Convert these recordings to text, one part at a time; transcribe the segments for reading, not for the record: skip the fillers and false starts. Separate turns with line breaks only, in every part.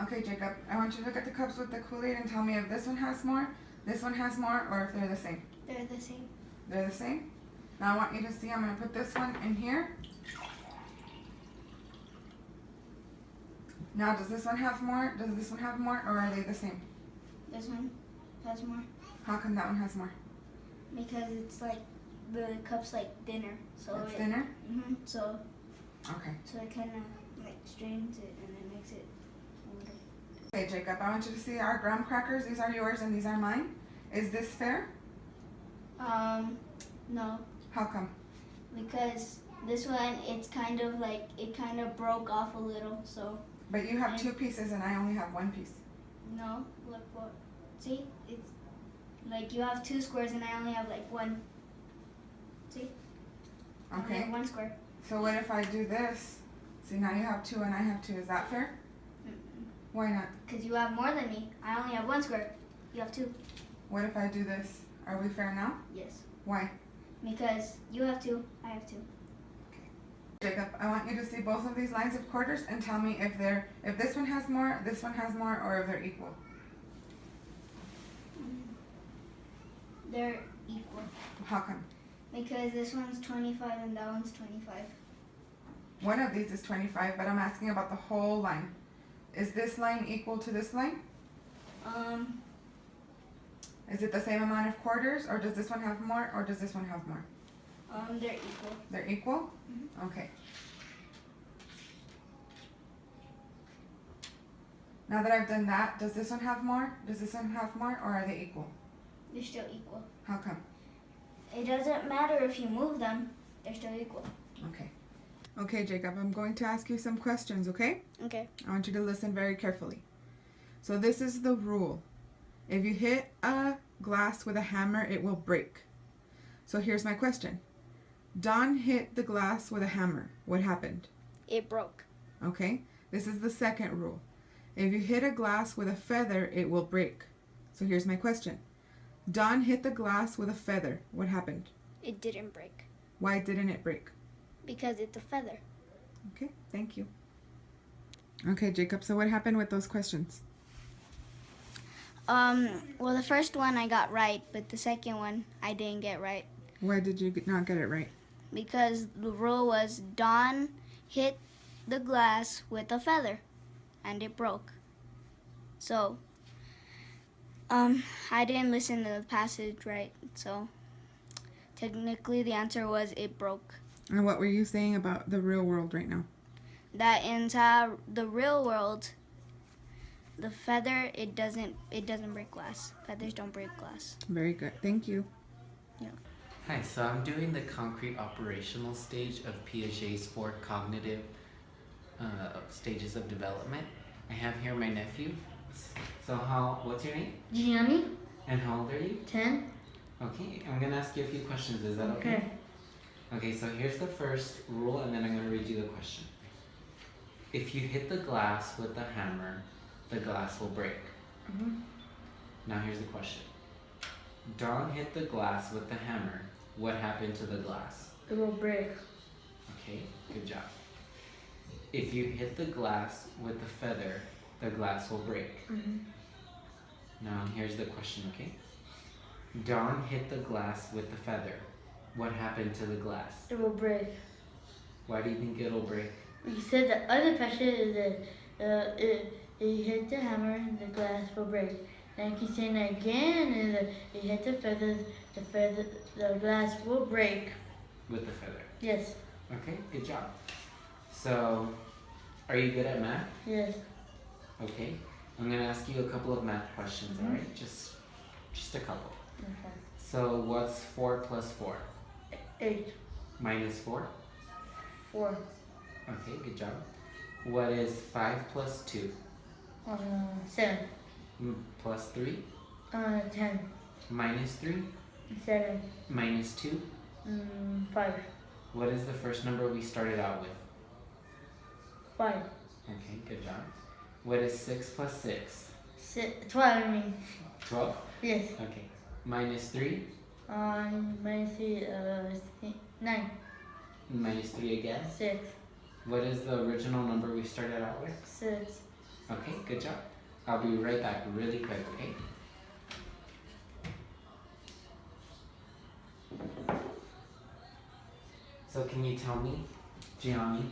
Okay, Jacob, I want you to look at the cups with the Kool-Aid and tell me if this one has more, this one has more, or if they're the same.
They're the same.
They're the same? Now I want you to see, I'm going to put this one in here. Now, does this one have more? Does this one have more, or are they the same?
This one has more.
How come that one has more?
Because it's like, the cup's like thinner. So
It's thinner?
Mm-hmm. So
Okay.
So it kind of like strains it and it makes it water.
Okay, Jacob, I want you to see our graham crackers. These are yours and these are mine. Is this fair?
No.
How come?
Because this one, it's kind of like, it kind of broke off a little, so.
But you have two pieces and I only have one piece.
No, look what, see? It's like you have two squares and I only have like one. See? I only
Okay.
have one square.
So what if I do this? See, now you have two and I have two. Is that fair? Why not?
Because you have more than me. I only have one square. You have two.
What if I do this? Are we fair now?
Yes.
Why?
Because you have two, I have two.
Jacob, I want you to see both of these lines of quarters and tell me if this one has more, this one has more, or if they're equal.
They're equal.
How come?
Because this one's 25 and that one's 25.
One of these is 25, but I'm asking about the whole line. Is this line equal to this line? Is it the same amount of quarters, or does this one have more, or does this one have more?
They're equal.
They're equal?
Mm-hmm.
Okay. Now that I've done that, does this one have more? Does this one have more, or are they equal?
They're still equal.
How come?
It doesn't matter if you move them, they're still equal.
Okay. Okay, Jacob, I'm going to ask you some questions, okay?
Okay.
I want you to listen very carefully. So this is the rule. If you hit a glass with a hammer, it will break. So here's my question. Don hit the glass with a hammer. What happened?
It broke.
Okay. This is the second rule. If you hit a glass with a feather, it will break. So here's my question. Don hit the glass with a feather. What happened?
It didn't break.
Why didn't it break?
Because it's a feather.
Okay, thank you. Okay, Jacob, so what happened with those questions?
Well, the first one I got right, but the second one I didn't get right.
Why did you not get it right?
Because the rule was Don hit the glass with a feather, and it broke. So, I didn't listen to the passage right, so technically the answer was it broke.
And what were you saying about the real world right now?
That in the real world, the feather, it doesn't break glass. Feathers don't break glass.
Very good. Thank you.
Yeah.
Hi, so I'm doing the concrete operational stage of Piaget's 4 cognitive stages of development. I have here my nephew. So what's your name?
Gianni,
And how old are you?
10.
Okay, I'm gonna ask you a few questions, is that okay? Okay, so here's the first rule and then I'm gonna read you the question. If you hit the glass with the hammer, the glass will break. Now here's the question. Don hit the glass with the hammer. What happened to the glass?
It will break.
Okay, good job. If you hit the glass with the feather, the glass will break. Now here's the question, okay? Don hit the glass with the feather. What happened to the glass?
It will break.
Why do you think it'll break?
You said the other question is that you hit the hammer, the glass will break. And keep saying that again, is that you hit the feather, the glass will break.
With the feather.
Yes.
Okay, good job. So, are you good at math?
Yes.
Okay, I'm gonna ask you a couple of math questions, alright? Just a couple.
Okay.
So, what's 4 plus 4?
8.
Minus 4?
4.
Okay, good job. What is 5 plus 2?
7.
Plus 3?
10.
Minus 3?
7.
Minus 2?
5.
What is the first number we started out with?
5.
Okay, good job. What is 6 plus 6?
12, I mean.
12?
Yes.
Okay. Minus 3?
Minus 3, 9.
Minus 3 again?
6.
What is the original number we started out with?
6.
Okay, good job. I'll be right back really quick, okay? So can you tell me, Gianni,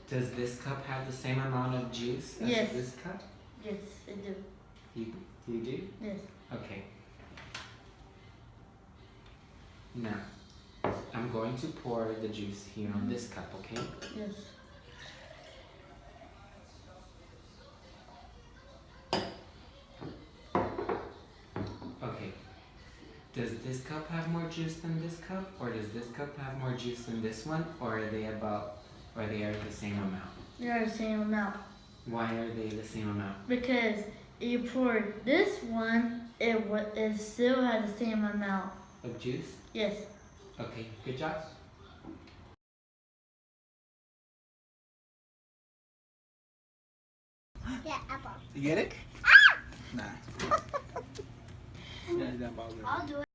does this cup have the same amount of juice as
Yes.
this cup?
Yes, I do.
You do?
Yes.
Okay. Now, I'm going to pour the juice here on this cup, okay?
Yes.
Okay. Does this cup have more juice than this cup? Or does this cup have more juice than this one? Or are they the same amount?
They are the same amount.
Why are they the same amount?
Because you pour this one, it still has the same amount.
Of juice?
Yes.
Okay, good job.
Yeah, apple.
You get it? Nah. Yeah, that bother.
I'll do it.